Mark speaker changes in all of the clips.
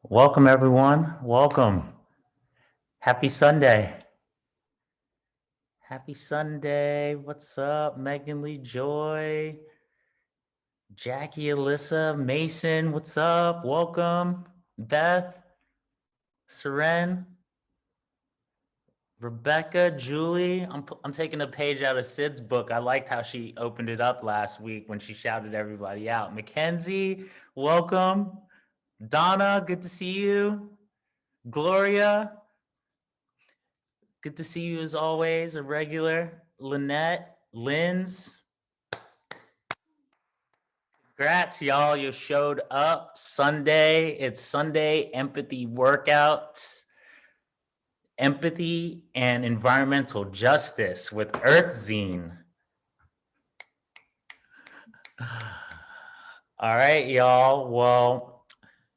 Speaker 1: Welcome, everyone. Welcome. Happy Sunday. Happy Sunday. What's up? Megan Lee Joy, Jackie, Alyssa, Mason. What's up? Welcome. Beth, Seren, Rebecca, Julie. I'm taking a page out of Sid's book. I liked how she opened it up last week when she shouted everybody out. Mackenzie, welcome. Donna, good to see you. Gloria, good to see you as always, a regular. Lynette, Linz. Congrats, y'all. You showed up Sunday. It's Sunday empathy workouts, empathy and environmental justice with Earth Zine. All right, y'all. Well,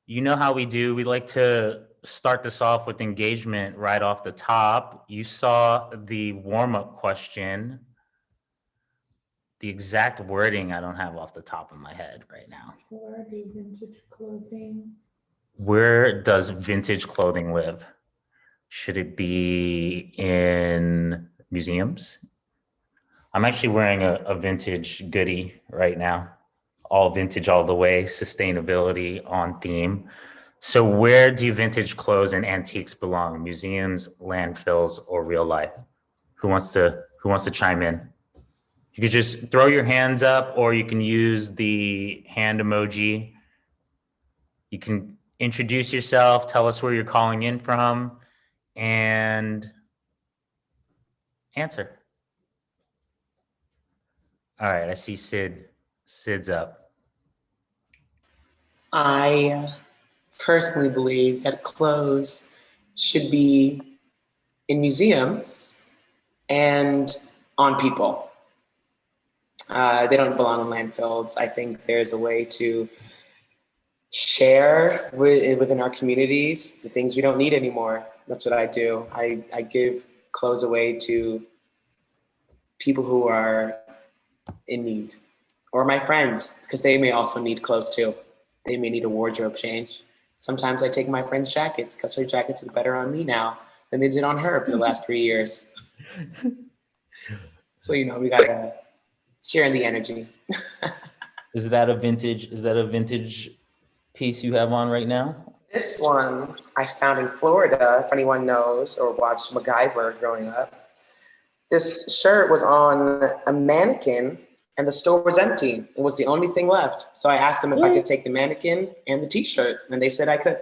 Speaker 1: you know how we do. We like to start this off with engagement right off the top. You saw the warm-up question. The exact wording I don't have off the top of my head right now.
Speaker 2: Where do vintage clothing?
Speaker 1: Where does vintage clothing live? Should it be in museums? I'm actually wearing a vintage goodie right now. All vintage all the way, sustainability on theme. So where do vintage clothes and antiques belong? Museums, landfills, or real life? Who wants to chime in? You could just throw your hands up, or you can use the hand emoji. You can introduce yourself, tell us where you're calling in from, and answer. All right, I see Sid. Sid's up.
Speaker 3: I personally believe that clothes should be in museums and on people. They don't belong in landfills. I think there's a way to share within our communities the things we don't need anymore. That's what I do. I give clothes away to people who are in need, or my friends, because they may also need clothes too. They may need a wardrobe change. Sometimes I take my friend's jackets because her jackets look better on me now than they did on her for the last 3 years. So, we gotta share in the energy.
Speaker 1: Is that a vintage piece you have on right now?
Speaker 3: This one I found in Florida, if anyone knows or watched MacGyver growing up. This shirt was on a mannequin and the store was empty. It was the only thing left. So I asked them if I could take the mannequin and the t-shirt, and they said I could.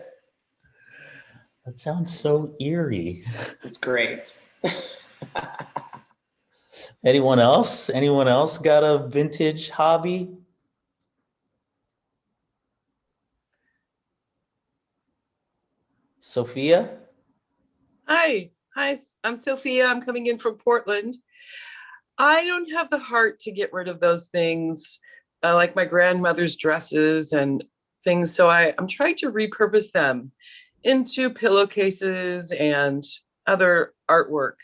Speaker 1: That sounds so eerie.
Speaker 3: It's great.
Speaker 1: Anyone else? Anyone else got a vintage hobby? Sophia?
Speaker 4: Hi, I'm Sophia. I'm coming in from Portland. I don't have the heart to get rid of those things, like my grandmother's dresses and things. So I'm trying to repurpose them into pillowcases and other artwork.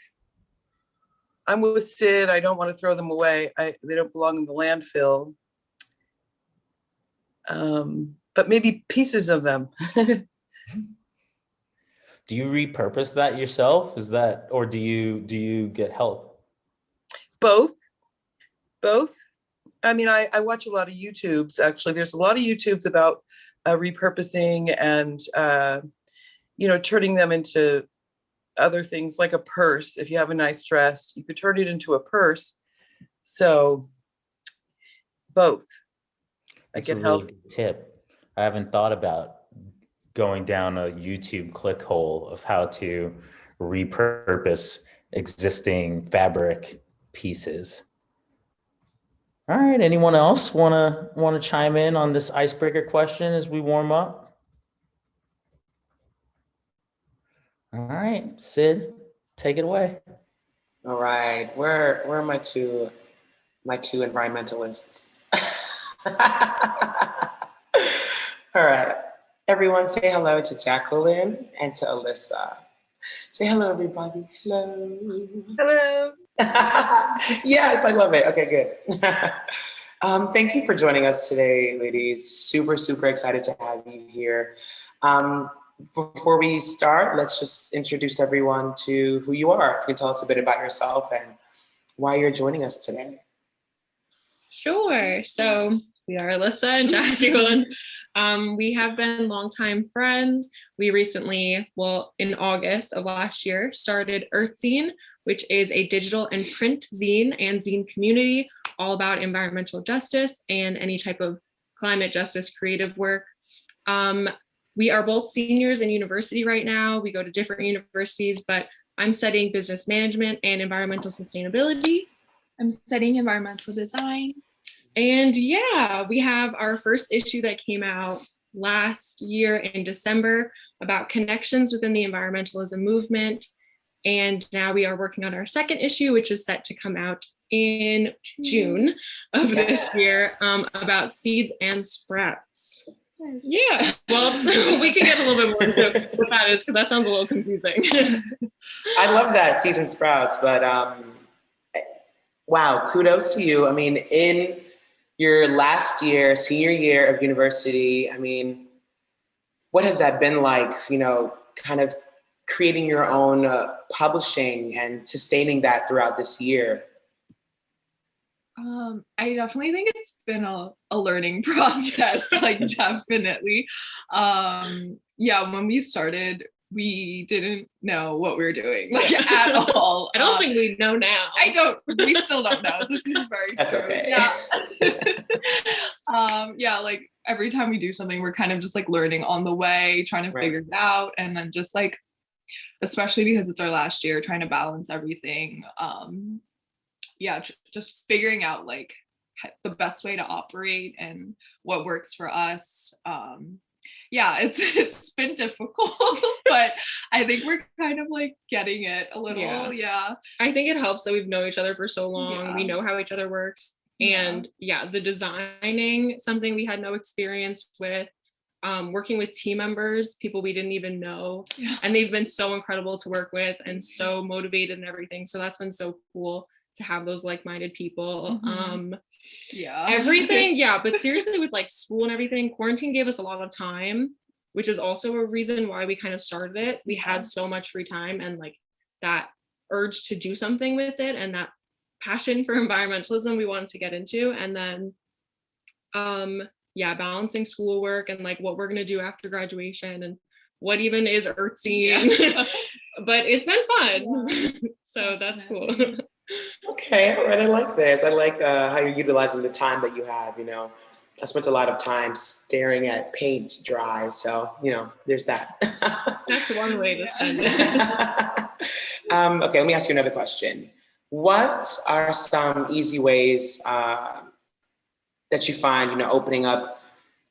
Speaker 4: I'm with Sid. I don't want to throw them away. They don't belong in the landfill. But maybe pieces of them.
Speaker 1: Do you repurpose that yourself? Or do you get help?
Speaker 4: Both. I mean, I watch a lot of YouTubes, actually. There's a lot of YouTubes about repurposing and, turning them into other things, like a purse. If you have a nice dress, you could turn it into a purse. So both.
Speaker 1: That's
Speaker 4: I get
Speaker 1: a really
Speaker 4: help.
Speaker 1: good tip. I haven't thought about going down a YouTube click hole of how to repurpose existing fabric pieces. All right, anyone else want to chime in on this icebreaker question as we warm up? All right, Sid, take it away.
Speaker 3: All right, where are my two environmentalists? All right, everyone say hello to Jacqueline and to Alyssa. Say hello, everybody. Hello.
Speaker 4: Hello.
Speaker 3: Yes, I love it. Okay, good. Thank you for joining us today, ladies. Super, super excited to have you here. before we start, let's just introduce everyone to who you are. If you can tell us a bit about yourself and why you're joining us today.
Speaker 5: Sure. So we are Alyssa and Jaqueline. We have been longtime friends. We recently, in August of last year, started Zine, which is a digital and print zine and zine community all about environmental justice and any type of climate justice creative work. We are both seniors in university right now. We go to different universities, but I'm studying business management and environmental sustainability.
Speaker 2: I'm studying environmental design.
Speaker 5: And yeah, we have our first issue that came out last year in December about connections within the environmentalism movement. And now we are working on our second issue, which is set to come out in June of this year, about seeds and sprouts.
Speaker 2: Yes.
Speaker 5: Yeah, well, we can get a little bit more into what that is because that sounds a little confusing.
Speaker 3: I love that, seeds and sprouts, but wow, kudos to you. I mean, in your last year, senior year of university, I mean, what has that been like, kind of creating your own publishing and sustaining that throughout this year?
Speaker 2: I definitely think it's been a learning process, like definitely. When we started, we didn't know what we were doing, like at all.
Speaker 5: I don't think we know now.
Speaker 2: We still don't know. This is very
Speaker 3: That's
Speaker 2: true.
Speaker 3: okay.
Speaker 2: Yeah. Like every time we do something, we're kind of just like learning on the way, trying to figure it out. And then just like, especially because it's our last year, trying to balance everything. Just figuring out like the best way to operate and what works for us. It's been difficult, but I think we're kind of like getting it a little. Yeah.
Speaker 5: I think it helps that we've known each other for so long. Yeah. We know how each other works. And the designing, something we had no experience with, working with team members, people we didn't even know. Yeah. And they've been so incredible to work with and so motivated and everything. So that's been so cool to have those like-minded people.
Speaker 2: Mm-hmm.
Speaker 5: Everything. But seriously, with like school and everything, quarantine gave us a lot of time, which is also a reason why we kind of started it. We had so much free time and like that urge to do something with it and that passion for environmentalism we wanted to get into. And then balancing schoolwork and like what we're going to do after graduation and what even is Zine. But it's been fun. So that's cool.
Speaker 3: Okay, all right, I like this. I like how you're utilizing the time that you have. I spent a lot of time staring at paint dry, so there's that.
Speaker 5: That's one way to spend it.
Speaker 3: Okay, let me ask you another question. What are some easy ways that you find, opening up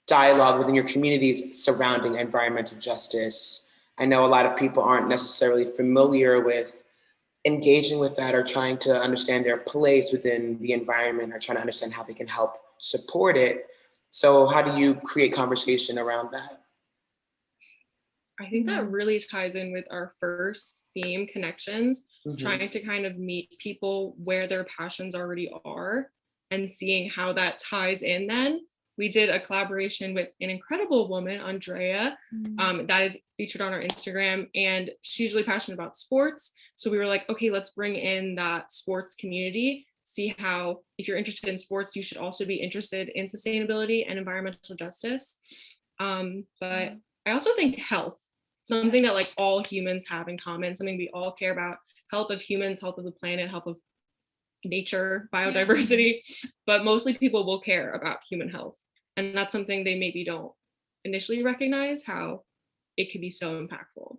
Speaker 3: dialogue within your communities surrounding environmental justice? I know a lot of people aren't necessarily familiar with engaging with that or trying to understand their place within the environment or trying to understand how they can help support it. So how do you create conversation around that?
Speaker 5: I think that really ties in with our first theme, connections, trying to kind of meet people where their passions already are and seeing how that ties in then. We did a collaboration with an incredible woman, Andrea, that is featured on our Instagram, and she's really passionate about sports. So we were like, okay, let's bring in that sports community, see how, if you're interested in sports, you should also be interested in sustainability and environmental justice. But I also think health, something that like all humans have in common, something we all care about, health of humans, health of the planet, health of nature, biodiversity, but mostly people will care about human health. And that's something they maybe don't initially recognize how it could be so impactful.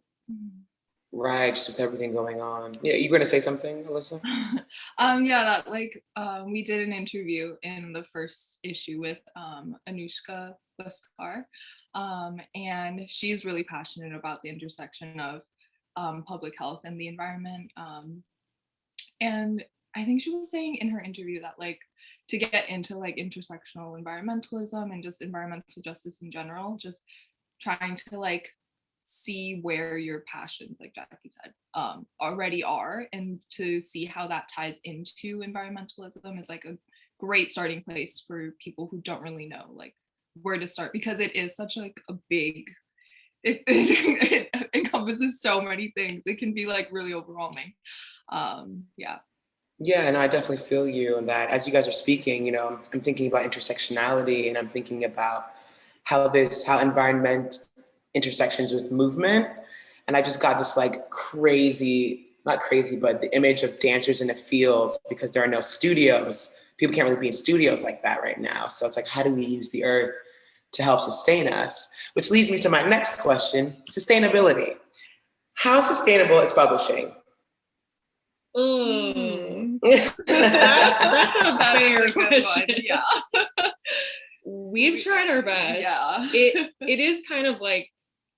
Speaker 3: Right, just with everything going on. Yeah, you going to say something, Alyssa?
Speaker 2: We did an interview in the first issue with Anushka Baskar, and she's really passionate about the intersection of public health and the environment. And I think she was saying in her interview that like to get into like intersectional environmentalism and just environmental justice in general, just trying to like see where your passions, like Jackie said, already are, and to see how that ties into environmentalism is like a great starting place for people who don't really know like where to start, because it is such like a big it encompasses so many things. It can be like really overwhelming. Yeah.
Speaker 3: Yeah, and I definitely feel you on that. As you guys are speaking, you know, I'm thinking about intersectionality, and I'm thinking about how environment intersections with movement. And I just got this like crazy, not crazy, but the image of dancers in a field, because there are no studios. People can't really be in studios like that right now. So it's like, how do we use the earth to help sustain us? Which leads me to my next question, sustainability. How sustainable is publishing?
Speaker 5: That's a fair
Speaker 2: a good
Speaker 5: question.
Speaker 2: one. Yeah.
Speaker 5: We've tried our best.
Speaker 2: Yeah.
Speaker 5: It is kind of like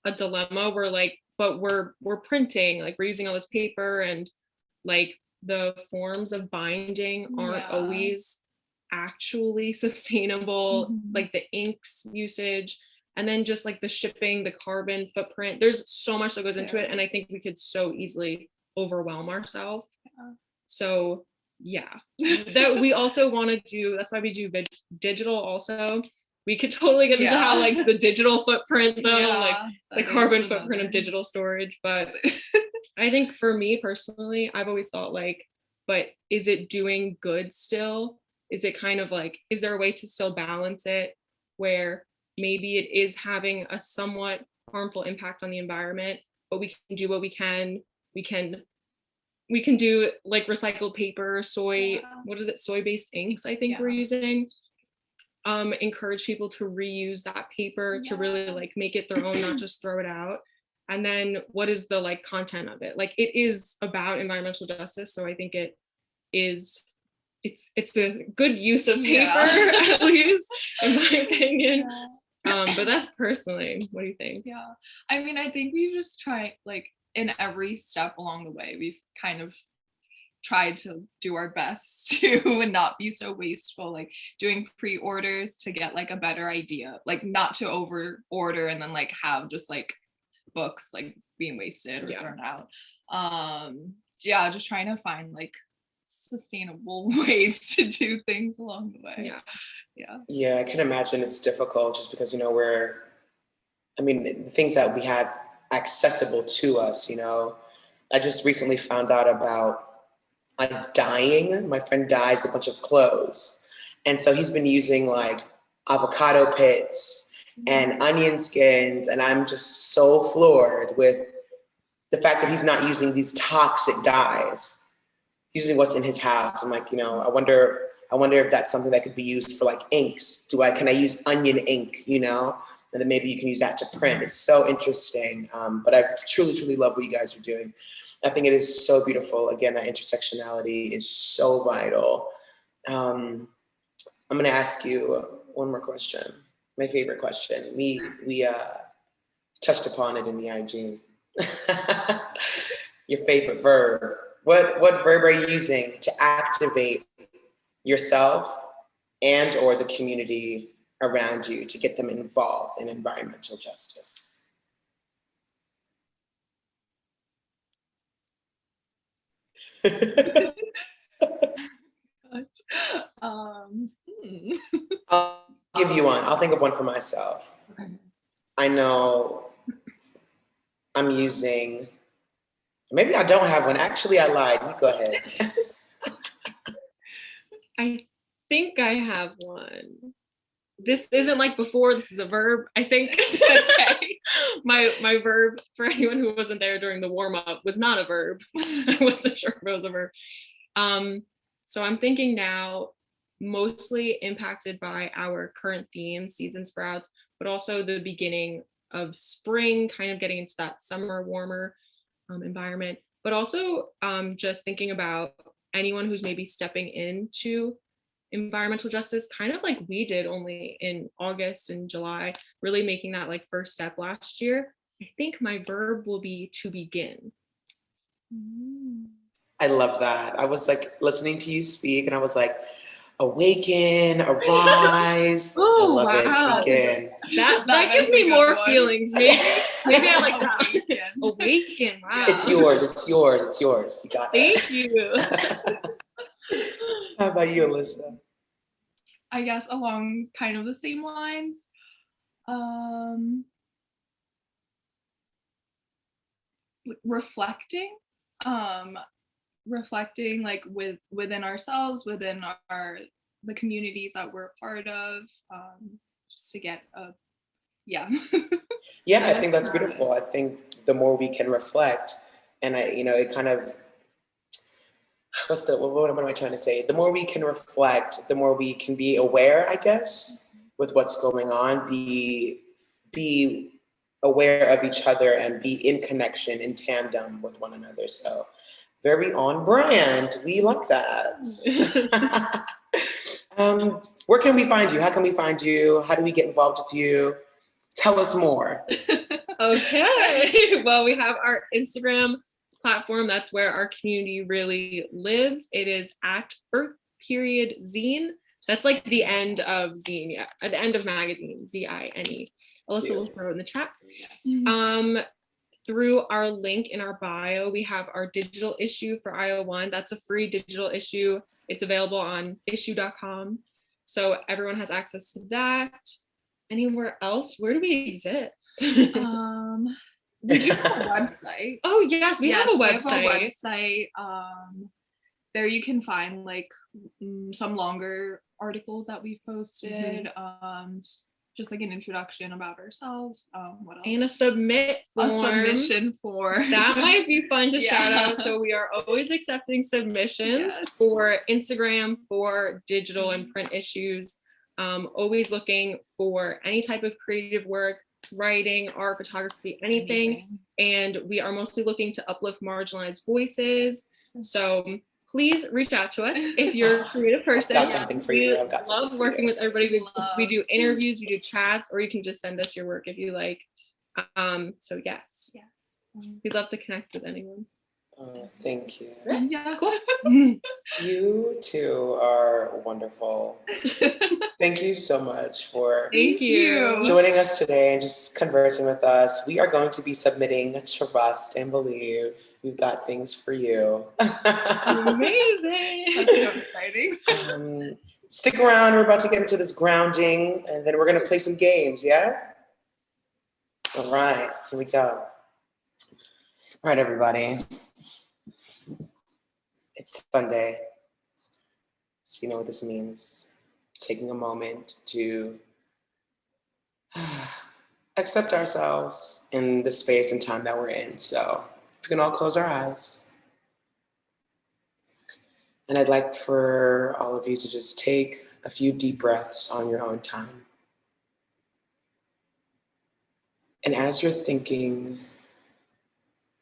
Speaker 5: a dilemma. We're like, but we're printing, like we're using all this paper, and like the forms of binding aren't always actually sustainable, like the inks usage, and then just like the shipping, the carbon footprint. There's so much that goes into it, and I think we could so easily overwhelm ourselves. So yeah, that we also want to do. That's why we do digital also. We could totally get into how like the digital footprint though, like the carbon footprint of digital storage. But I think for me personally, I've always thought like, but is it doing good still? Is it kind of like, is there a way to still balance it where maybe it is having a somewhat harmful impact on the environment, but we can do what we can. We can do like recycled paper, soy-based inks, I think we're using. Encourage people to reuse that paper to really like make it their own, not just throw it out. And then what is the like content of it? Like it is about environmental justice. So I think it's a good use of paper, at least in my opinion. But that's personally, what do you think?
Speaker 2: Yeah, I mean, I think we've just tried, like in every step along the way, we've kind of tried to do our best to not be so wasteful, like doing pre-orders to get like a better idea, like not to over order and then like have just like books like being wasted or thrown out. Just trying to find like sustainable ways to do things along the way.
Speaker 3: Yeah, I can imagine it's difficult just because, you know, the things that we have accessible to us, you know. I just recently found out about like dyeing. My friend dyes a bunch of clothes. And so he's been using like avocado pits and onion skins. And I'm just so floored with the fact that he's not using these toxic dyes, using what's in his house. I'm like, you know, I wonder if that's something that could be used for like inks. Can I use onion ink, you know? And then maybe you can use that to print. It's so interesting. But I truly, truly love what you guys are doing. I think it is so beautiful. Again, that intersectionality is so vital. I'm gonna ask you one more question. My favorite question. We touched upon it in the IG. Your favorite verb. What verb are you using to activate yourself and or the community around you to get them involved in environmental justice? I'll give you one. I'll think of one for myself.
Speaker 2: Okay.
Speaker 3: I know I'm using, maybe I don't have one. Actually, I lied. You go ahead.
Speaker 5: I think I have one. This isn't like before, this is a verb. I think okay. My verb, for anyone who wasn't there during the warm-up, was not a verb. I wasn't sure if it was a verb. So I'm thinking now, mostly impacted by our current theme, seeds and sprouts, but also the beginning of spring, kind of getting into that summer, warmer environment, but also just thinking about anyone who's maybe stepping into environmental justice, kind of like we did only in August and July, really making that like first step last year. I think my verb will be to begin.
Speaker 3: I love that. I was like listening to you speak and I was like, awaken, arise.
Speaker 5: Oh,
Speaker 3: I love
Speaker 5: wow.
Speaker 3: it. Begin.
Speaker 5: That gives me more feelings. Maybe I like that. Awaken. Wow.
Speaker 3: It's yours. You got it.
Speaker 5: Thank you.
Speaker 3: How about you, Alyssa?
Speaker 2: I guess along kind of the same lines. reflecting, reflecting like within ourselves, within the communities that we're a part of, just to get a yeah.
Speaker 3: Yeah, I think that's beautiful. I think the more we can reflect, and it kind of, what am I trying to say? The more we can reflect, the more we can be aware, I guess, with what's going on, be aware of each other and be in connection, in tandem with one another. So very on brand. We like that. Where can we find you? How can we find you? How do we get involved with you? Tell us more.
Speaker 5: Okay. Well, we have our Instagram platform. That's where our community really lives. It is at @Zine. That's like the end of Zine, yeah, at the end of magazine, Zine. Alyssa will throw it in the chat. Through our link in our bio, we have our digital issue for IO1. That's a free digital issue. It's available on issue.com. So everyone has access to that. Anywhere else? Where do we exist?
Speaker 2: We do have a website.
Speaker 5: Oh yes, we have a website.
Speaker 2: We have a website. There you can find like some longer articles that we've posted. Just like an introduction about ourselves. What else?
Speaker 5: And a submit form.
Speaker 2: A submission form.
Speaker 5: That might be fun to shout out. So we are always accepting submissions for Instagram, for digital and print issues. Always looking for any type of creative work, writing, art, photography, anything. And we are mostly looking to uplift marginalized voices. So please reach out to us if you're a creative person.
Speaker 3: I've got something for you.
Speaker 5: We love working with everybody. We do interviews, we do chats, or you can just send us your work if you like. So yes, we'd love to connect with anyone.
Speaker 3: Oh, thank you.
Speaker 2: Yeah, cool.
Speaker 3: You two are wonderful. Thank you so much for joining us today and just conversing with us. We are going to be submitting Trust and Believe. We've got things for you.
Speaker 5: Amazing.
Speaker 2: That's so exciting.
Speaker 3: Stick around. We're about to get into this grounding, and then we're going to play some games, yeah? All right, here we go. All right, everybody. It's Sunday, so you know what this means. Taking a moment to accept ourselves in the space and time that we're in. So if we can all close our eyes. And I'd like for all of you to just take a few deep breaths on your own time. And as you're thinking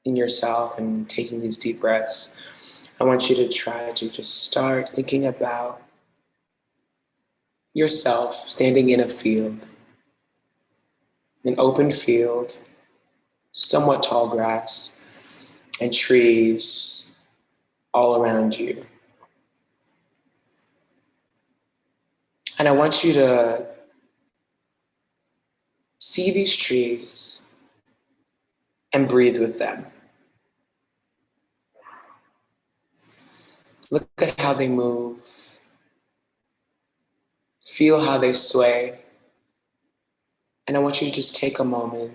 Speaker 3: in yourself and taking these deep breaths, I want you to try to just start thinking about yourself standing in a field, an open field, somewhat tall grass, and trees all around you. And I want you to see these trees and breathe with them. Look at how they move. Feel how they sway. And I want you to just take a moment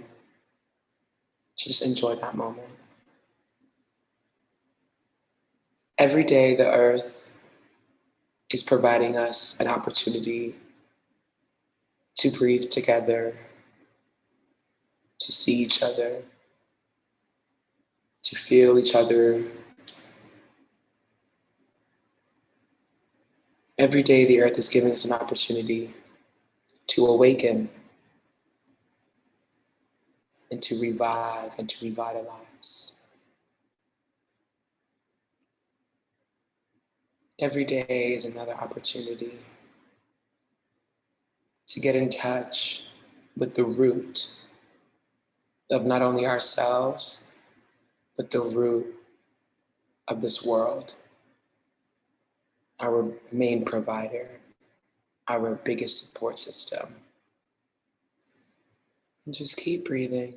Speaker 3: to just enjoy that moment. Every day, the earth is providing us an opportunity to breathe together, to see each other, to feel each other. Every day, the earth is giving us an opportunity to awaken and to revive and to revitalize. Every day is another opportunity to get in touch with the root of not only ourselves, but the root of this world. Our main provider, our biggest support system. And just keep breathing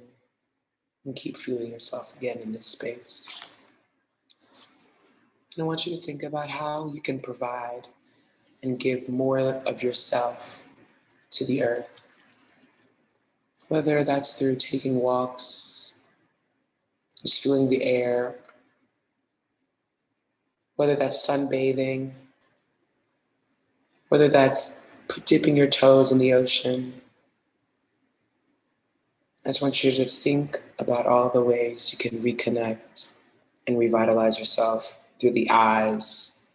Speaker 3: and keep feeling yourself again in this space. And I want you to think about how you can provide and give more of yourself to the earth. Whether that's through taking walks, Just feeling the air, whether that's sunbathing, whether that's dipping your toes in the ocean. I just want you to think about all the ways you can reconnect and revitalize yourself through the eyes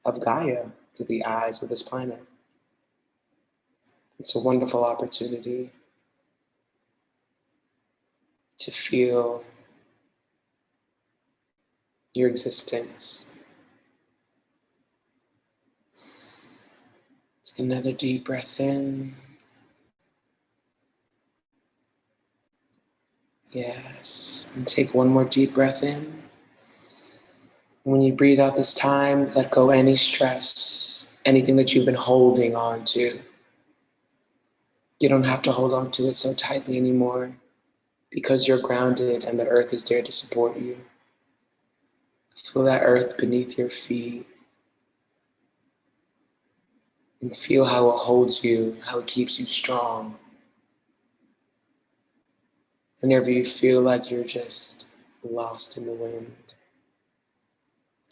Speaker 3: of Gaia, through the eyes of this planet. It's a wonderful opportunity to feel your existence. Take another deep breath in. Yes, and take one more deep breath in. When you breathe out this time, let go any stress, anything that you've been holding on to. You don't have to hold on to it so tightly anymore because you're grounded and the earth is there to support you. Feel that earth beneath your feet and feel how it holds you, how it keeps you strong. Whenever you feel like you're just lost in the wind,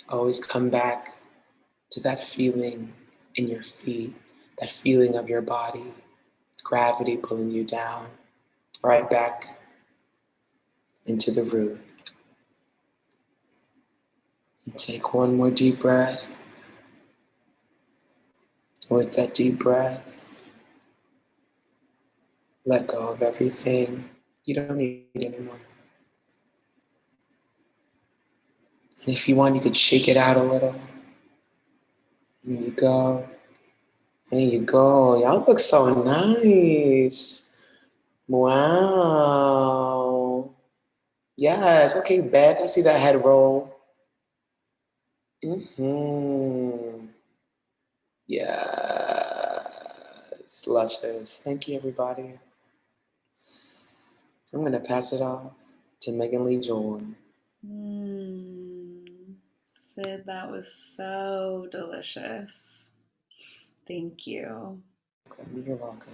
Speaker 3: always come back to that feeling in your feet, that feeling of your body, gravity pulling you down, right back into the root. And take one more deep breath. With that deep breath, let go of everything you don't need anymore. And if you want, you could shake it out a little. There you go. There you go. Y'all look so nice. Wow. Yes. Okay, Beth. I see that head roll. Yes. Luscious. Thank you, everybody. I'm going to pass it off to Megan Lee Joy.
Speaker 6: Sid, that was so delicious. Thank you.
Speaker 3: You're welcome.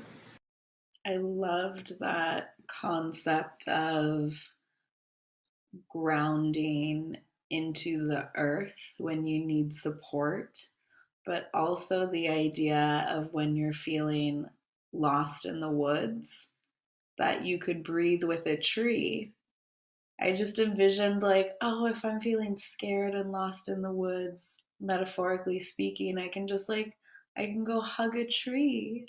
Speaker 6: I loved that concept of grounding into the earth when you need support, but also the idea of when you're feeling lost in the woods, that you could breathe with a tree. I just envisioned, like, oh, if I'm feeling scared and lost in the woods, metaphorically speaking, I can go hug a tree.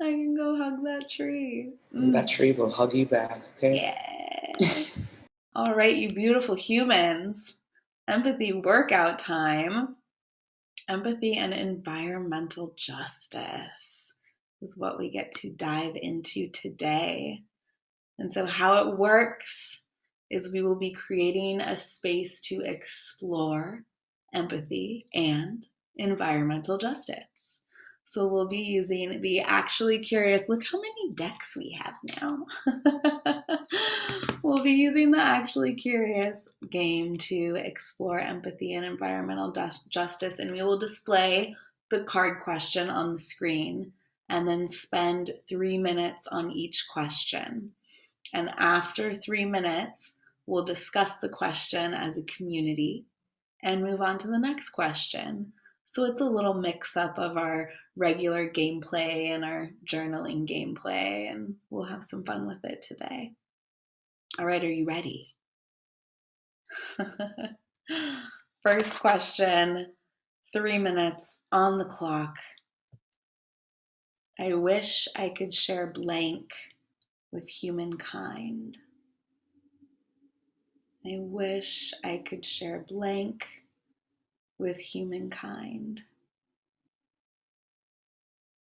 Speaker 6: I can go hug that tree.
Speaker 3: And that tree will hug you back, okay?
Speaker 6: Yes. All right, you beautiful humans. Empathy workout time. Empathy and environmental justice is what we get to dive into today. And so, how it works is we will be creating a space to explore empathy and environmental justice. So, we'll be using the Actually Curious. Look how many decks we have now. We'll be using the Actually Curious game to explore empathy and environmental justice, and we will display the card question on the screen and then spend 3 minutes on each question. And after 3 minutes, we'll discuss the question as a community and move on to the next question. So it's a little mix up of our regular gameplay and our journaling gameplay, and we'll have some fun with it today. All right, are you ready? First question, 3 minutes on the clock. I wish I could share blank with humankind. I wish I could share blank with humankind.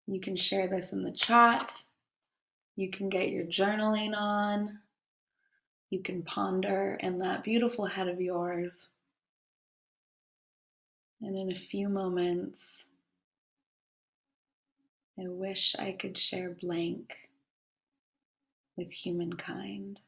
Speaker 6: You can share this in the chat. You can get your journaling on. You can ponder in that beautiful head of yours. And in a few moments, I wish I could share blank with humankind.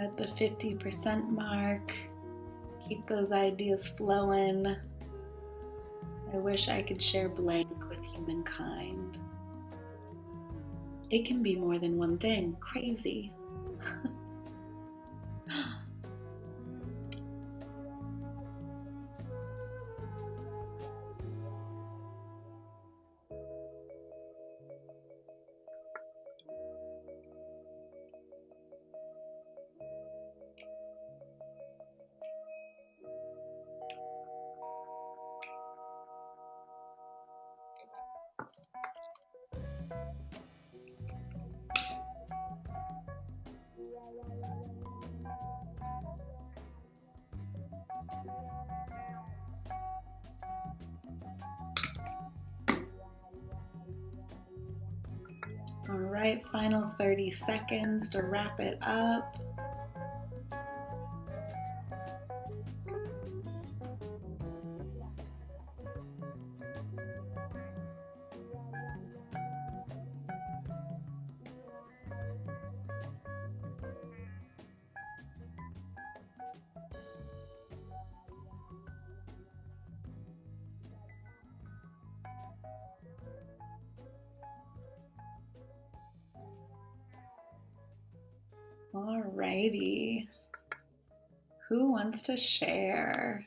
Speaker 6: at the 50% mark. Keep those ideas flowing. I wish I could share blank with humankind. It can be more than one thing. Crazy. All right, final 30 seconds to wrap it up. Alrighty. Who wants to share?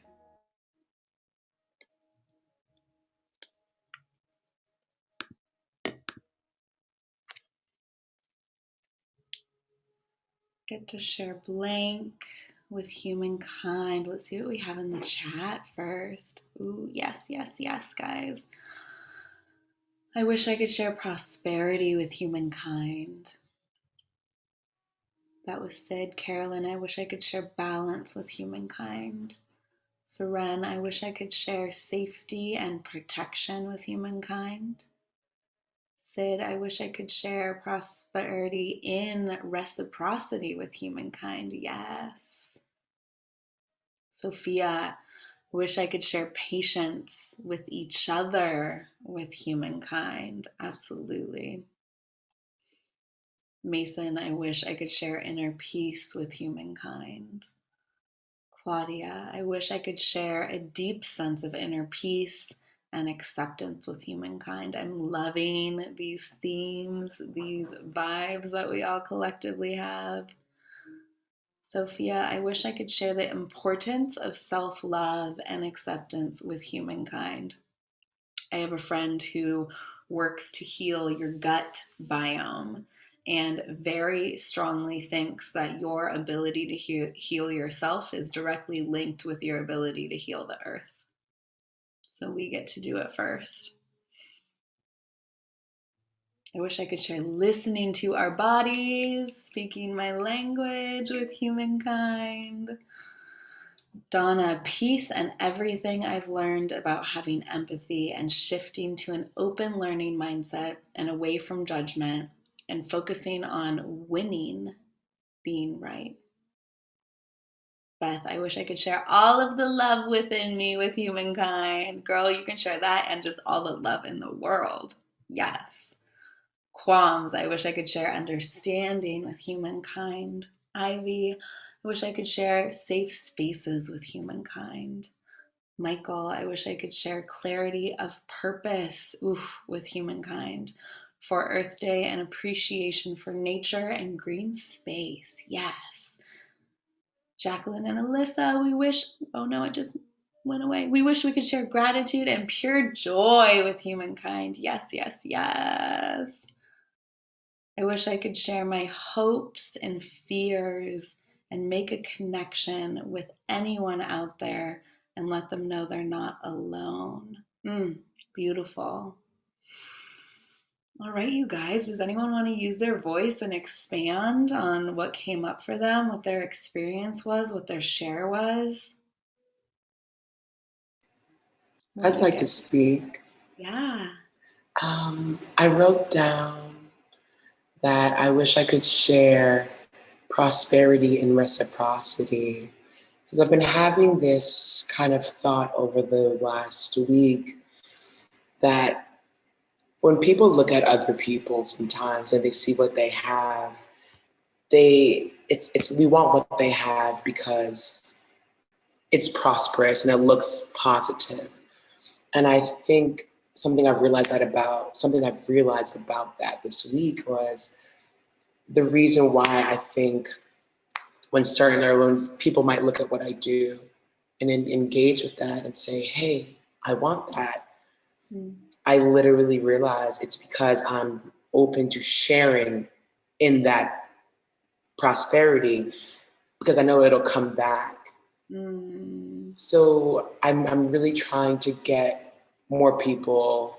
Speaker 6: Get to share blank with humankind. Let's see what we have in the chat first. Ooh, yes, yes, yes, guys. I wish I could share prosperity with humankind. That was Sid. Carolyn, I wish I could share balance with humankind. Seren, I wish I could share safety and protection with humankind. Sid, I wish I could share prosperity in reciprocity with humankind. Yes. Sophia, I wish I could share patience with each other with humankind. Absolutely. Mason, I wish I could share inner peace with humankind. Claudia, I wish I could share a deep sense of inner peace and acceptance with humankind. I'm loving these themes, these vibes that we all collectively have. Sophia, I wish I could share the importance of self-love and acceptance with humankind. I have a friend who works to heal your gut biome and very strongly thinks that your ability to heal yourself is directly linked with your ability to heal the earth. So we get to do it first. I wish I could share listening to our bodies, speaking my language with humankind. Donna, peace and everything I've learned about having empathy and shifting to an open learning mindset and away from judgment and focusing on winning, being right. Beth, I wish I could share all of the love within me with humankind. Girl, you can share that and just all the love in the world. Yes. Qualms, I wish I could share understanding with humankind. Ivy, I wish I could share safe spaces with humankind. Michael, I wish I could share clarity of purpose with humankind for Earth Day and appreciation for nature and green space. Yes. Jacqueline and Alyssa, we wish, oh no, it just went away. We wish we could share gratitude and pure joy with humankind. Yes, yes, yes. I wish I could share my hopes and fears and make a connection with anyone out there and let them know they're not alone. Beautiful. All right, you guys, does anyone want to use their voice and expand on what came up for them, what their experience was, what their share was?
Speaker 3: I'd like to speak.
Speaker 6: Yeah.
Speaker 3: I wrote down that I wish I could share prosperity and reciprocity, because I've been having this kind of thought over the last week that when people look at other people sometimes and they see what they have, they we want what they have because it's prosperous and it looks positive. And I think something I've realized about that this week was the reason why I think when people might look at what I do and engage with that and say, hey, I want that. I literally realize it's because I'm open to sharing in that prosperity because I know it'll come back. So I'm really trying to get more people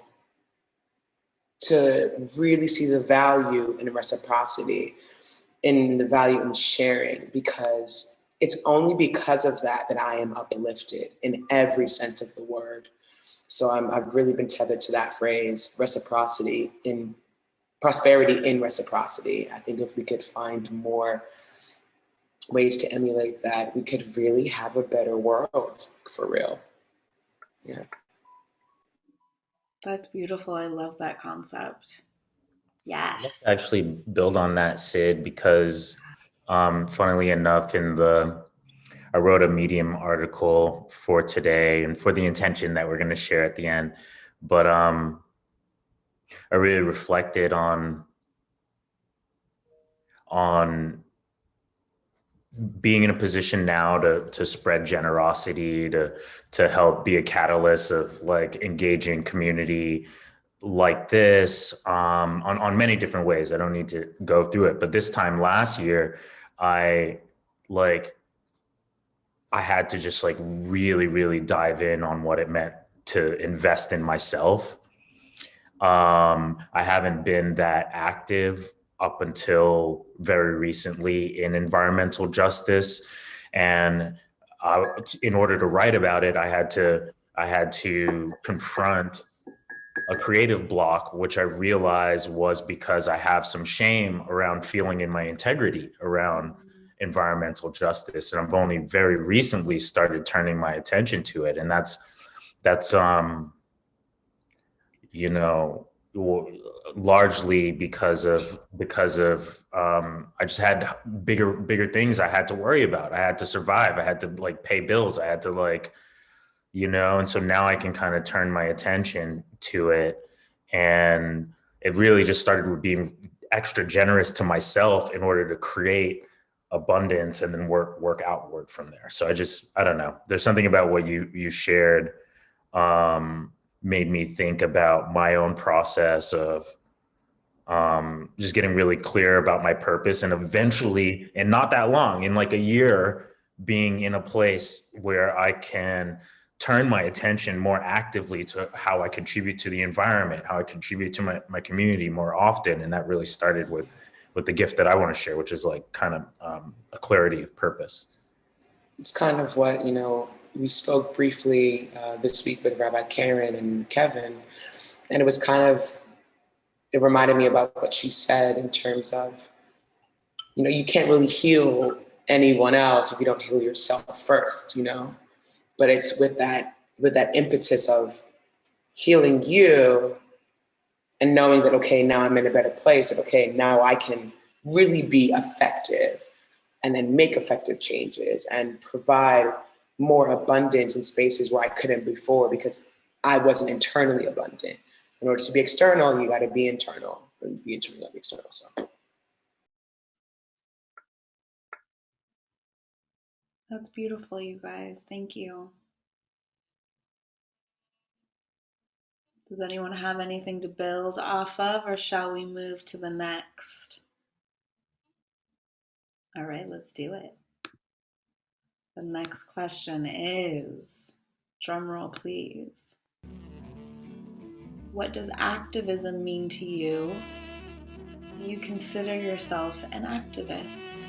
Speaker 3: to really see the value in reciprocity, in the value in sharing, because it's only because of that I am uplifted in every sense of the word. So I've really been tethered to that phrase, reciprocity in prosperity in reciprocity. I think if we could find more ways to emulate that, we could really have a better world, for real. Yeah.
Speaker 6: That's beautiful. I love that concept. Yes.
Speaker 1: Actually build on that, Sid, because funnily enough, I wrote a Medium article for today and for the intention that we're going to share at the end. But I really reflected on being in a position now to spread generosity, to help be a catalyst of like engaging community like this on many different ways. I don't need to go through it, but this time last year, I had to just like really, really dive in on what it meant to invest in myself. I haven't been that active up until very recently in environmental justice. And in order to write about it, I had to confront a creative block, which I realized was because I have some shame around feeling in my integrity around environmental justice. And I've only very recently started turning my attention to it. And that's largely because of I just had bigger things I had to worry about. I had to survive. I had to like pay bills. I had to and so now I can kind of turn my attention to it. And it really just started with being extra generous to myself in order to create abundance and then work outward from there. So I don't know. There's something about what you shared made me think about my own process of just getting really clear about my purpose, and eventually, and not that long, in like a year, being in a place where I can turn my attention more actively to how I contribute to the environment, how I contribute to my community more often. And that really started with the gift that I want to share, which is like kind of a clarity of purpose.
Speaker 3: It's kind of what, we spoke briefly this week with Rabbi Karen and Kevin, and it reminded me about what she said in terms of, you can't really heal anyone else if you don't heal yourself first, but it's with that impetus of healing you and knowing that, okay, now I'm in a better place, that, okay, now I can really be effective and then make effective changes and provide more abundance in spaces where I couldn't before because I wasn't internally abundant. In order to be external, you got to be internal. And be internal, you got to be external. So.
Speaker 6: That's beautiful, you guys. Thank you. Does anyone have anything to build off of, or shall we move to the next? All right, let's do it. The next question is, drum roll please. What does activism mean to you? Do you consider yourself an activist?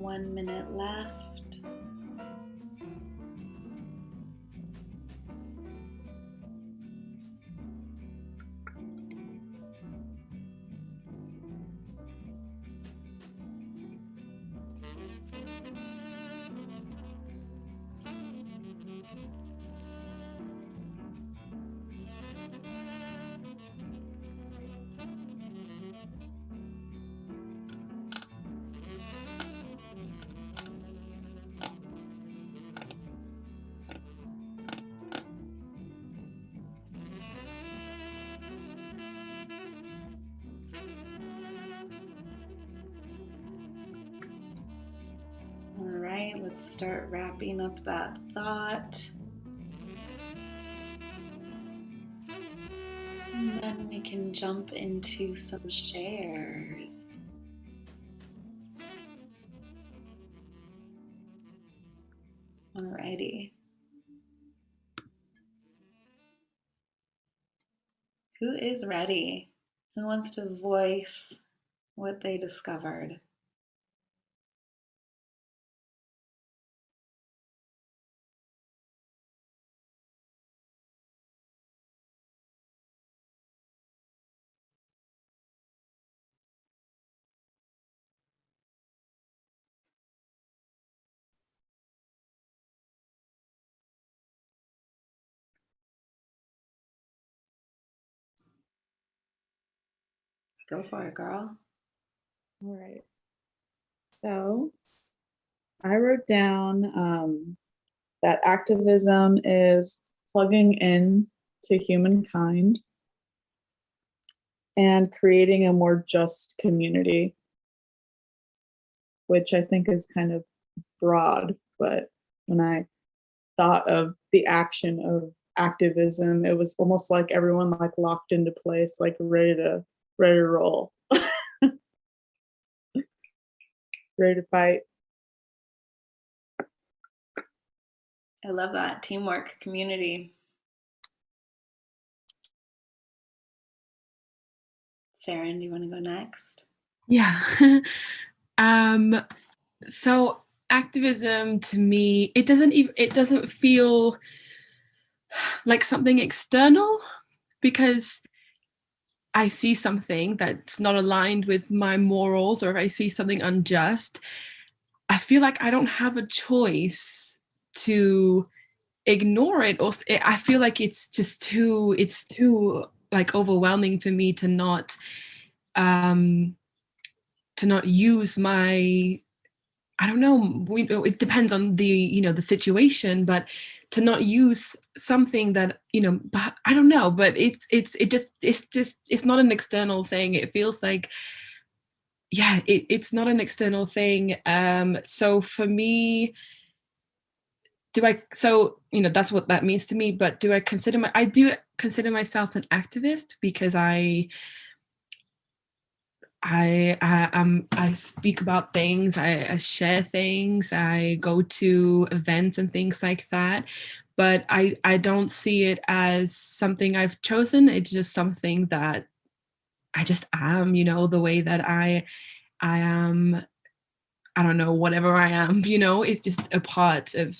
Speaker 6: 1 minute left. All right, let's start wrapping up that thought. And then we can jump into some shares. Alrighty. Who is ready? Who wants to voice what they discovered? Go for it, girl.
Speaker 7: All right. So I wrote down that activism is plugging in to humankind and creating a more just community, which I think is kind of broad, but when I thought of the action of activism, it was almost like everyone like locked into place, like ready to roll, ready to fight.
Speaker 6: I love that. Teamwork, community. Sarah, do you want to go next?
Speaker 5: Yeah. So activism to me, it doesn't feel like something external, because I see something that's not aligned with my morals, or if I see something unjust, I feel like I don't have a choice to ignore it, or I feel like it's too like overwhelming for me to not use my, I don't know, it depends on the the situation, but to not use something that I don't know, but it's not an external thing. It feels like, yeah, it's not an external thing. So for me, that's what that means to me. But I do consider myself an activist, because I speak about things, I share things, I go to events and things like that, but I don't see it as something I've chosen. It's just something that I just am, the way that I am. I don't know, whatever I am, it's just a part of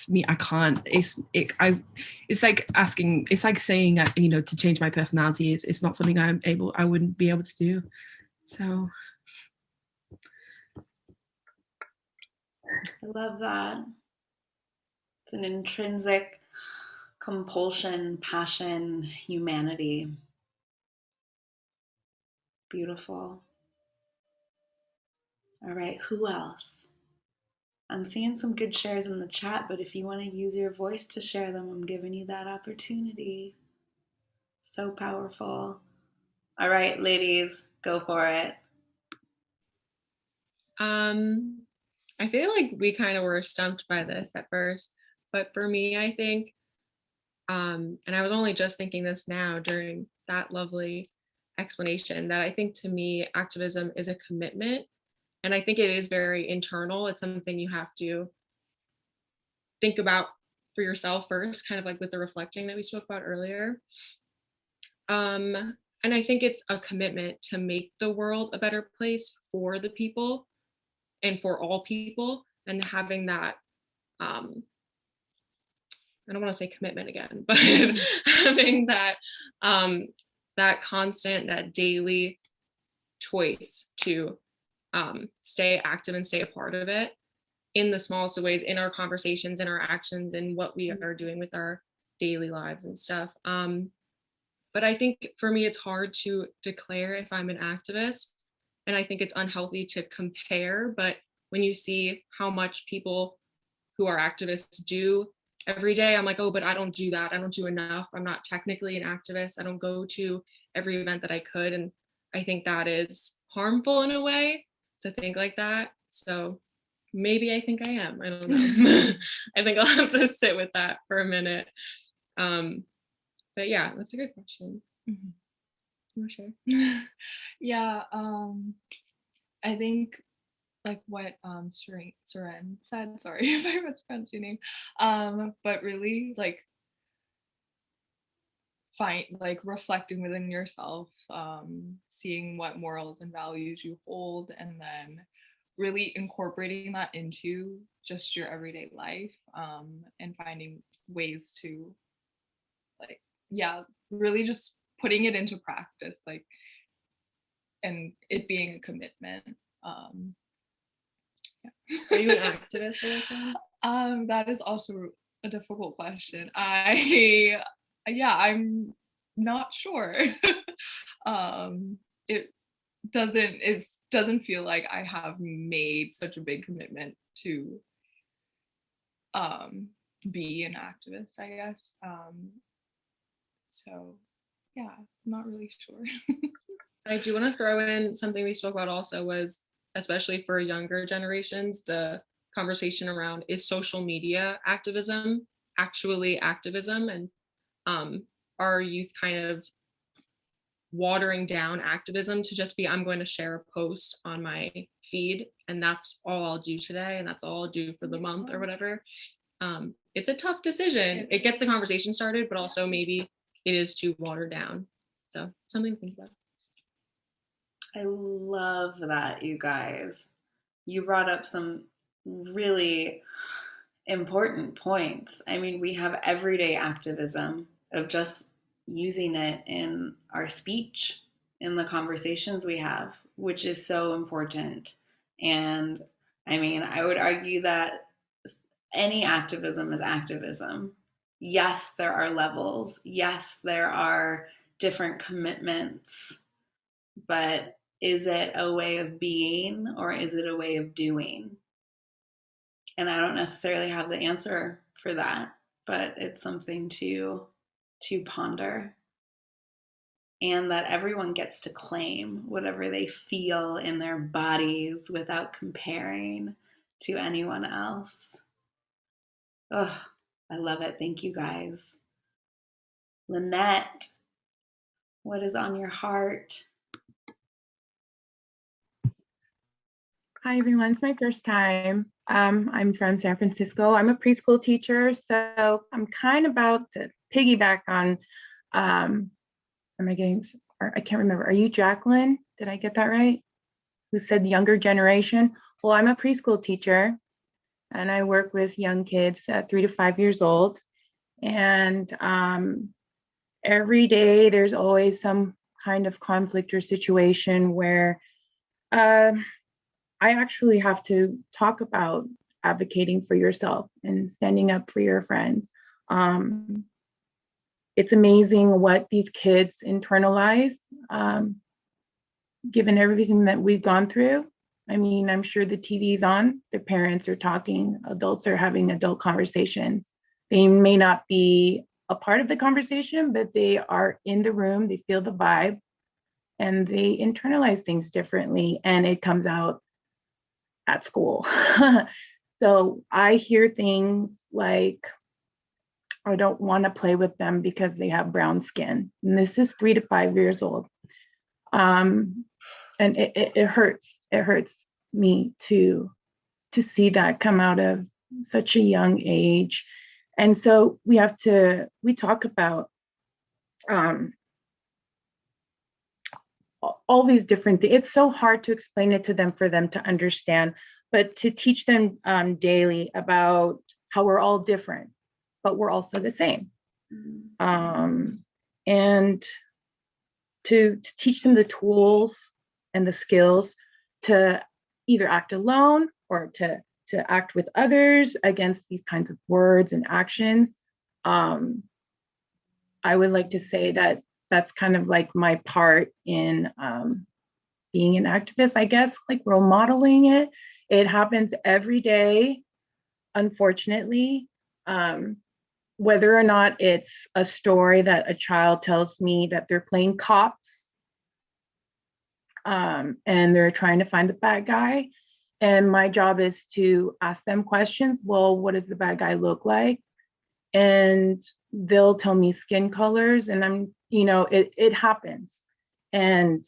Speaker 5: me. I can't. It's like asking. It's like saying, to change my personality. It's not something I wouldn't be able to do. So.
Speaker 6: I love that. It's an intrinsic compulsion, passion, humanity. Beautiful. All right, who else? I'm seeing some good shares in the chat, but if you want to use your voice to share them, I'm giving you that opportunity. So powerful. All right, ladies, go for it.
Speaker 5: I feel like we kind of were stumped by this at first, but for me, I think, and I was only just thinking this now during that lovely explanation, that I think to me, activism is a commitment. And I think it is very internal. It's something you have to think about for yourself first, kind of like with the reflecting that we spoke about earlier. And I think it's a commitment to make the world a better place for the people. and for all people, and having that, I don't want to say commitment again, but having that, that constant, that daily choice to stay active and stay a part of it in the smallest of ways, in our conversations, in our actions, and what we are doing with our daily lives and stuff. But I think for me, it's hard to declare if I'm an activist. And I think it's unhealthy to compare. But when you see how much people who are activists do every day, I'm like, oh, but I don't do that. I don't do enough. I'm not technically an activist. I don't go to every event that I could. And I think that is harmful in a way to think like that. So maybe I think I am. I don't know. I think I'll have to sit with that for a minute. But yeah, that's a good question.
Speaker 2: Mhm.
Speaker 5: I'm not sure.
Speaker 2: Yeah, I think like what Seren said, sorry if I mispronounced your name, but really like reflecting within yourself, seeing what morals and values you hold, and then really incorporating that into just your everyday life, and finding ways to like, yeah, really just putting it into practice, like, and it being a commitment.
Speaker 5: Are you an activist, Alyssa?
Speaker 2: That is also a difficult question. I'm not sure. It doesn't feel like I have made such a big commitment to be an activist, I guess. So yeah, I'm not really sure.
Speaker 5: I do want to throw in something we spoke about also was, especially for younger generations, the conversation around, is social media activism actually activism? And our youth kind of watering down activism to just be, I'm going to share a post on my feed and that's all I'll do today and that's all I'll do for the month or whatever. It's a tough decision. It gets the conversation started, but also maybe it is too watered down. So something to think about.
Speaker 6: I love that, you guys. You brought up some really important points. I mean, we have everyday activism of just using it in our speech, in the conversations we have, which is so important. And I mean, I would argue that any activism is activism. Yes, there are levels. Yes, there are different commitments. But is it a way of being or is it a way of doing? And I don't necessarily have the answer for that, but it's something to ponder. And that everyone gets to claim whatever they feel in their bodies without comparing to anyone else. Oh, I love it. Thank you guys. Lynette, what is on your heart?
Speaker 8: Hi, everyone. It's my first time. I'm from San Francisco. I'm a preschool teacher, so I'm kind of about to piggyback on, I can't remember. Are you Jacqueline? Did I get that right? Who said younger generation? Well, I'm a preschool teacher and I work with young kids at 3 to 5 years old. And every day there's always some kind of conflict or situation where I actually have to talk about advocating for yourself and standing up for your friends. It's amazing what these kids internalize, given everything that we've gone through. I mean, I'm sure the TV's on, their parents are talking, adults are having adult conversations. They may not be a part of the conversation, but they are in the room, they feel the vibe, and they internalize things differently, and it comes out at school. So I hear things like, I don't want to play with them because they have brown skin. And this is 3 to 5 years old. And it hurts. It hurts me to see that come out of such a young age. And so we talk about all these different things. It's so hard to explain it to them for them to understand. but to teach them daily about how we're all different, but we're also the same. And to teach them the tools and the skills to either act alone or to act with others against these kinds of words and actions. I would like to say that that's kind of like my part in being an activist, I guess, like role modeling it. It happens every day, unfortunately. Whether or not it's a story that a child tells me that they're playing cops and they're trying to find the bad guy. And my job is to ask them questions. Well, what does the bad guy look like? And they'll tell me skin colors, and I'm, it happens. And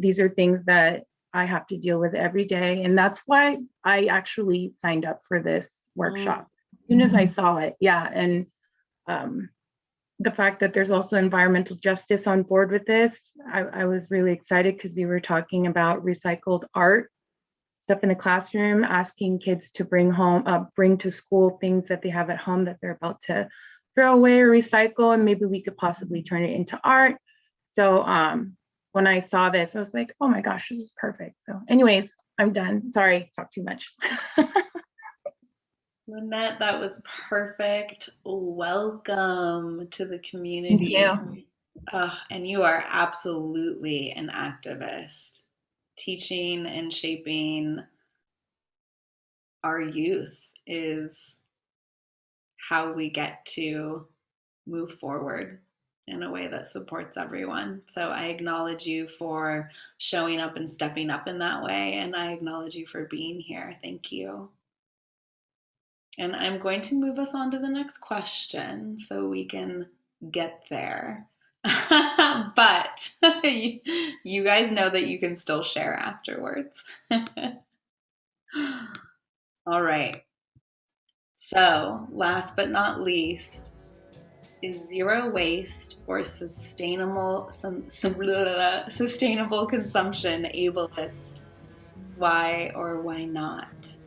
Speaker 8: these are things that I have to deal with every day. And that's why I actually signed up for this workshop as soon as I saw it. Yeah. And the fact that there's also environmental justice on board with this, I was really excited because we were talking about recycled art stuff in the classroom, asking kids to bring to school things that they have at home that they're about to throw away or recycle, and maybe we could possibly turn it into art. So when I saw this, I was like, oh my gosh, this is perfect. So anyways, I'm done. Sorry, talk too much.
Speaker 6: Lynette, that was perfect. Welcome to the community.
Speaker 8: Thank you.
Speaker 6: And you are absolutely an activist, teaching and shaping our youth is how we get to move forward in a way that supports everyone. So I acknowledge you for showing up and stepping up in that way, and I acknowledge you for being here. Thank you. And I'm going to move us on to the next question so we can get there. But you guys know that you can still share afterwards. All right. So, last but not least, is zero waste or sustainable consumption ableist? Why or why not?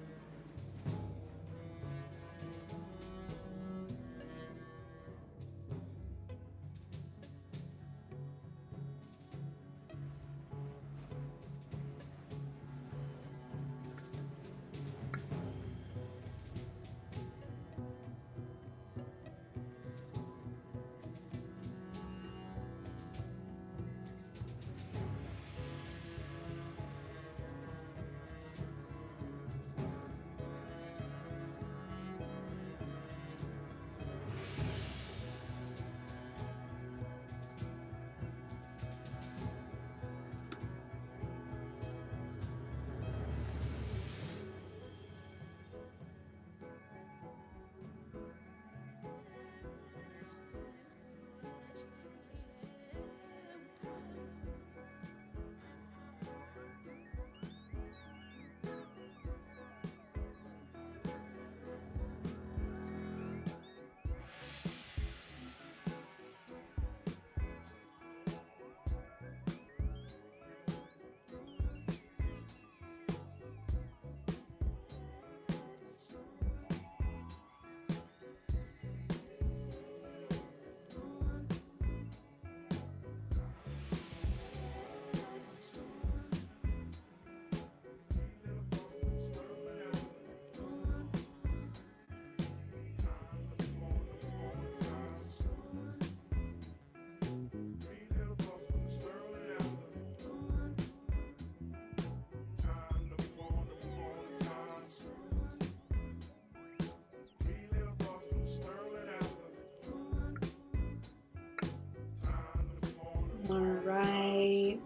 Speaker 6: All right.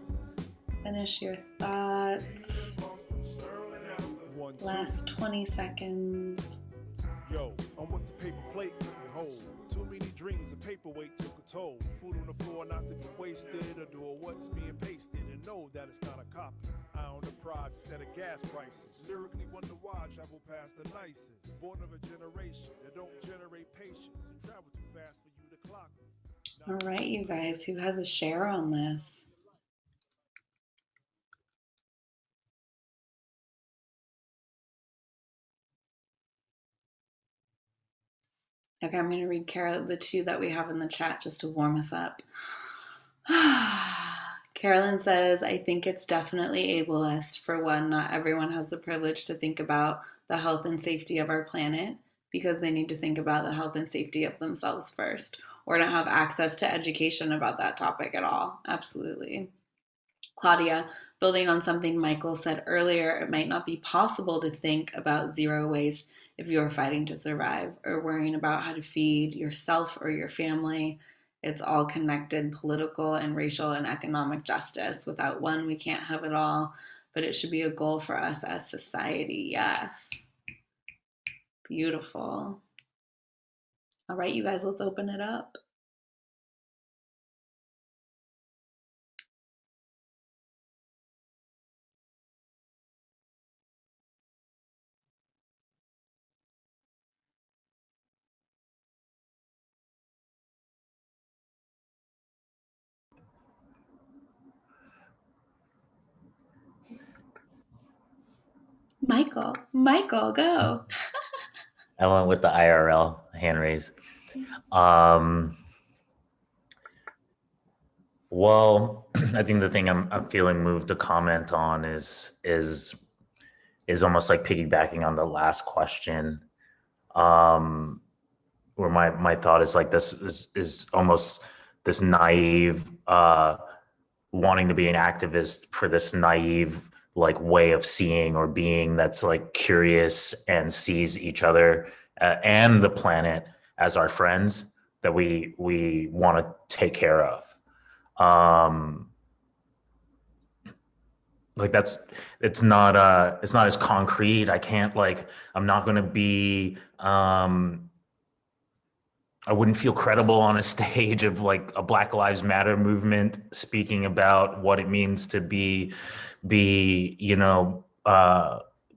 Speaker 6: Finish your thoughts. Last 20 seconds.
Speaker 9: Yo, I'm with the paper plate and hold. Too many dreams, a paperweight took a toll. Food on the floor not to be wasted, or do what's being pasted and know that it's not a copy. I own the prize instead of gas prices. Lyrically wonder why I travel past the nicest. Born of a generation that don't generate patience and travel too fast for you to clock me.
Speaker 6: All right, you guys, who has a share on this? Okay, I'm going to read the two that we have in the chat just to warm us up. Carolyn says, I think it's definitely ableist. For one, not everyone has the privilege to think about the health and safety of our planet because they need to think about the health and safety of themselves first, or don't have access to education about that topic at all. Absolutely. Claudia, building on something Michael said earlier, it might not be possible to think about zero waste if you are fighting to survive or worrying about how to feed yourself or your family. It's all connected: political and racial and economic justice. Without one, we can't have it all, but it should be a goal for us as society. Yes. Beautiful. All right, you guys, let's open it up. Michael, go.
Speaker 1: I went with the IRL hand raise. Well, I think the thing I'm feeling moved to comment on is almost like piggybacking on the last question. Where my thought is like this is almost this naive wanting to be an activist for this naive like way of seeing or being that's like curious and sees each other and the planet as our friends that we want to take care of. Like it's not as concrete. I can't like I'm not going to be I wouldn't feel credible on a stage of like a Black Lives Matter movement speaking about what it means to be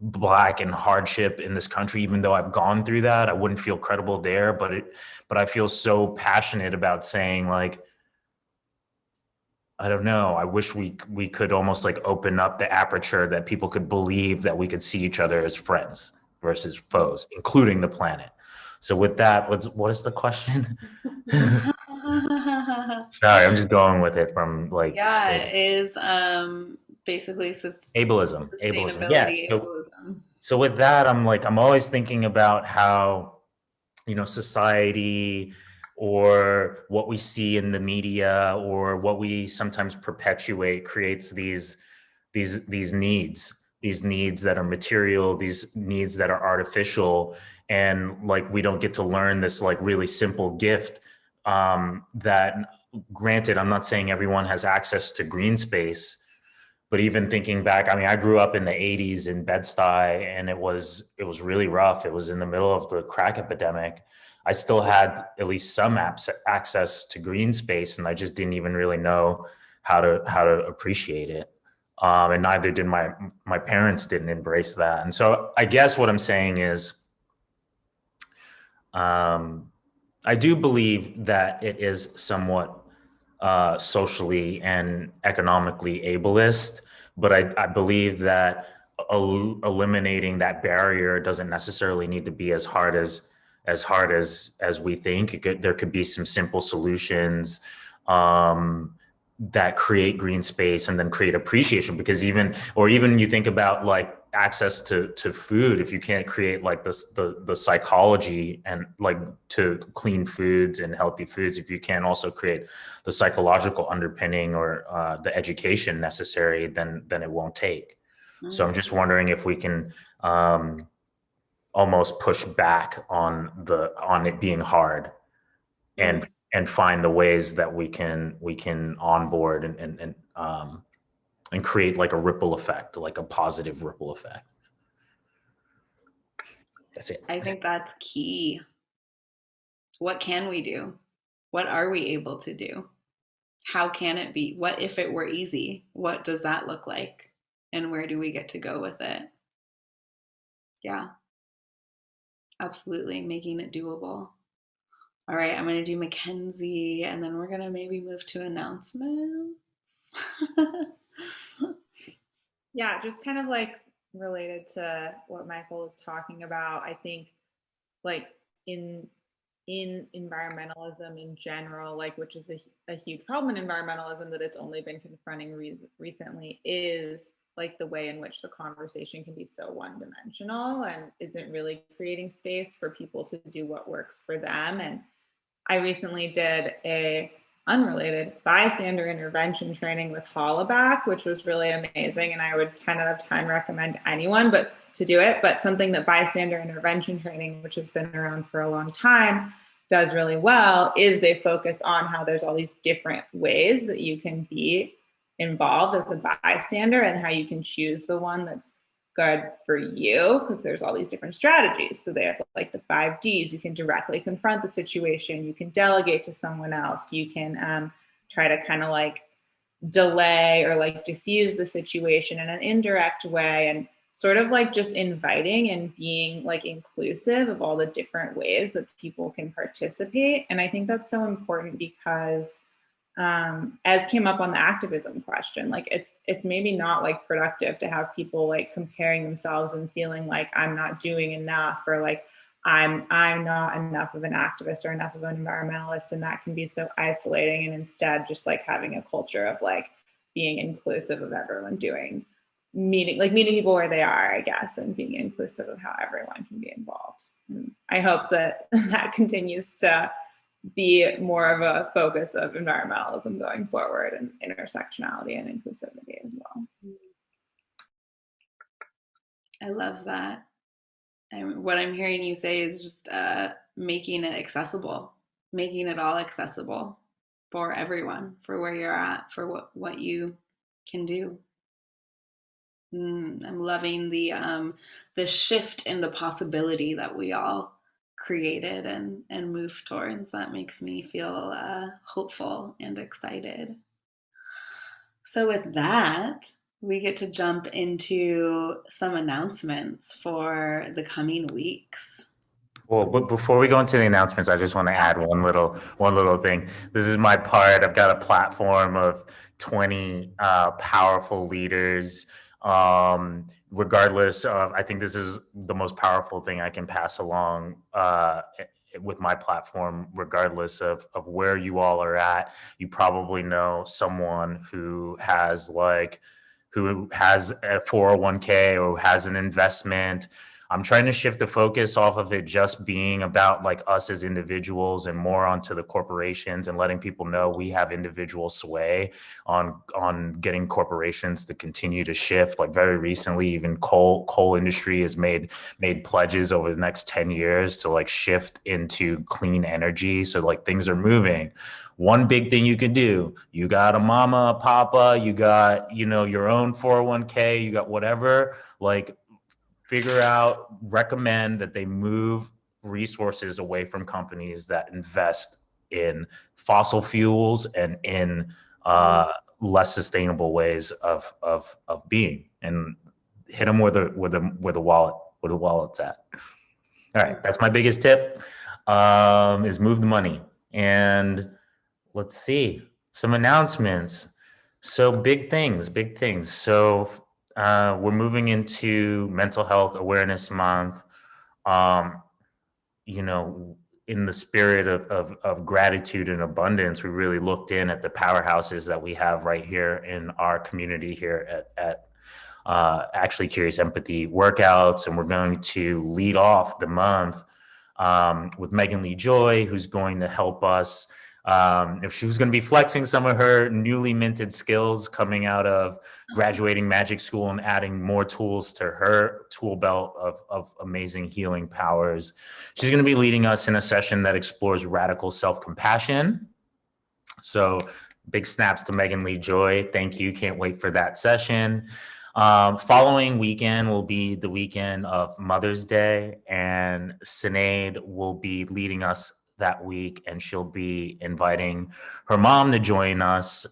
Speaker 1: Black and hardship in this country. Even though I've gone through that, I wouldn't feel credible there. But I feel so passionate about saying like, I don't know. I wish we could almost like open up the aperture that people could believe that we could see each other as friends versus foes, including the planet. So with that, what is the question? Sorry, I'm just going with it from like
Speaker 6: Yeah, it is basically
Speaker 1: ableism. Yeah.
Speaker 6: sustainability ableism.
Speaker 1: So with that, I'm always thinking about how, society or what we see in the media or what we sometimes perpetuate creates these needs that are material, these needs that are artificial, and like we don't get to learn this like really simple gift that, granted, I'm not saying everyone has access to green space, but even thinking back, I mean, I grew up in the 80s in Bed-Stuy, and it was really rough. It was in the middle of the crack epidemic. I still had at least some access to green space, and I just didn't even really know how to appreciate it. And neither did my parents didn't embrace that. And so I guess what I'm saying is, I do believe that it is somewhat socially and economically ableist, but I believe that eliminating that barrier doesn't necessarily need to be as hard as we think. There could be some simple solutions that create green space and then create appreciation, because even you think about like access to food. If you can't create like the psychology and like to clean foods and healthy foods, if you can't also create the psychological underpinning or the education necessary, then it won't take. So I'm just wondering if we can almost push back on it being hard and find the ways that we can onboard and create like a ripple effect, like a positive ripple effect. That's it.
Speaker 6: I think that's key. What can we do? What are we able to do? How can it be? What if it were easy? What does that look like? And where do we get to go with it? Yeah, absolutely. Making it doable. All right, I'm going to do Mackenzie, and then we're going to maybe move to announcements.
Speaker 10: Yeah, just kind of like related to what Michael was talking about. I think like in in environmentalism in general, like, which is a huge problem in environmentalism that it's only been confronting recently, is like the way in which the conversation can be so one-dimensional and isn't really creating space for people to do what works for them. And I recently did a unrelated bystander intervention training with Hollaback, which was really amazing. And I would 10 out of 10 recommend anyone to do it. But something that bystander intervention training, which has been around for a long time, does really well is they focus on how there's all these different ways that you can be involved as a bystander and how you can choose the one that's good for you, because there's all these different strategies. So they have like the 5 Ds. You can directly confront the situation. You can delegate to someone else. You can try to kind of like delay or like diffuse the situation in an indirect way, and sort of like just inviting and being like inclusive of all the different ways that people can participate. And I think that's so important because as came up on the activism question, like it's maybe not like productive to have people like comparing themselves and feeling like I'm not doing enough, or like I'm not enough of an activist or enough of an environmentalist, and that can be so isolating. And instead just like having a culture of like being inclusive of everyone meeting people where they are, I guess, and being inclusive of how everyone can be involved. And I hope that that continues to be more of a focus of environmentalism going forward, and intersectionality and inclusivity as well.
Speaker 6: I love that. And what I'm hearing you say is just making it accessible, making it all accessible for everyone, for where you're at, for what you can do. I'm loving the shift in the possibility that we all created and moved towards. That makes me feel hopeful and excited. So with that, we get to jump into some announcements for the coming weeks.
Speaker 1: Well, but before we go into the announcements, I just want to add one little thing. This is my part. I've got a platform of 20 powerful leaders. Regardless of, I think this is the most powerful thing I can pass along with my platform, regardless of where you all are at. You probably know someone who has a 401k or has an investment. I'm trying to shift the focus off of it just being about like us as individuals and more onto the corporations, and letting people know we have individual sway on getting corporations to continue to shift. Like very recently, even coal industry has made pledges over the next 10 years to like shift into clean energy. So like things are moving. One big thing you could do, you got a mama, a papa, you got, your own 401k, you got whatever, like figure out, recommend that they move resources away from companies that invest in fossil fuels and in less sustainable ways of being, and hit them where the wallet's at. All right, that's my biggest tip, is move the money. And let's see, some announcements. So big things. So we're moving into Mental Health Awareness Month. In the spirit of gratitude and abundance, we really looked in at the powerhouses that we have right here in our community here at Actually Curious Empathy workouts. And we're going to lead off the month with Megan Lee Joy, who's going to help us. If she was going to be flexing some of her newly minted skills coming out of graduating magic school and adding more tools to her tool belt of amazing healing powers, she's going to be leading us in a session that explores radical self-compassion. So big snaps to Megan Lee Joy. Thank you. Can't wait for that session. Following weekend will be the weekend of Mother's Day, and Synead will be leading us that week, and she'll be inviting her mom to join us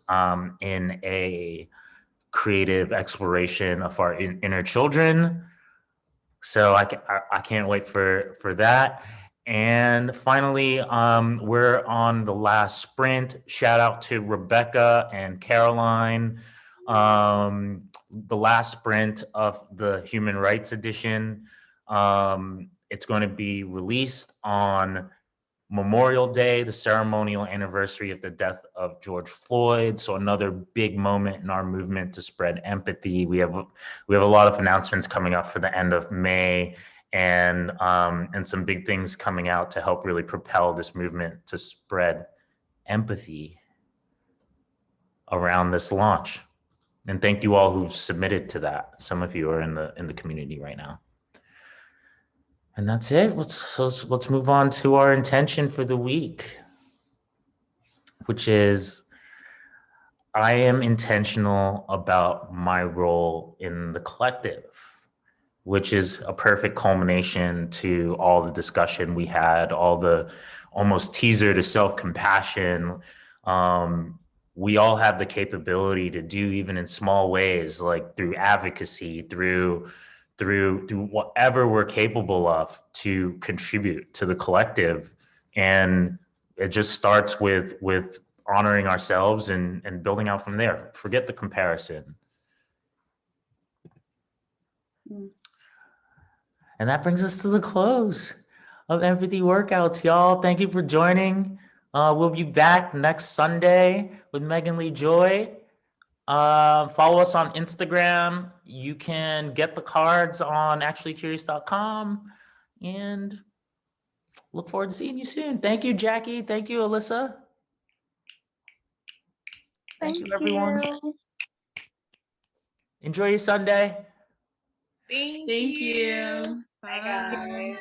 Speaker 1: in a creative exploration of our inner children. So I can't wait for that. And finally, we're on the last sprint. Shout out to Rebecca and Caroline. The last sprint of the Human Rights Edition. It's going to be released on Memorial Day, the ceremonial anniversary of the death of George Floyd. So another big moment in our movement to spread empathy. We have a lot of announcements coming up for the end of May, and some big things coming out to help really propel this movement to spread empathy around this launch. And thank you all who've submitted to that. Some of you are in the community right now. And that's it. Let's move on to our intention for the week, which is I am intentional about my role in the collective, which is a perfect culmination to all the discussion we had, all the almost teaser to self-compassion. We all have the capability to do, even in small ways, like through advocacy, through whatever we're capable of, to contribute to the collective. And it just starts with honoring ourselves and building out from there. Forget the comparison. And that brings us to the close of Empathy Workouts, y'all. Thank you for joining. We'll be back next Sunday with Megan Lee Joy. Follow us on Instagram. You can get the cards on actuallycurious.com, and look forward to seeing you soon. Thank you, Jackie. Thank you, Alyssa. Thank you, everyone. Enjoy your Sunday.
Speaker 2: Thank
Speaker 5: Thank
Speaker 2: you.
Speaker 5: you.
Speaker 6: Bye, guys.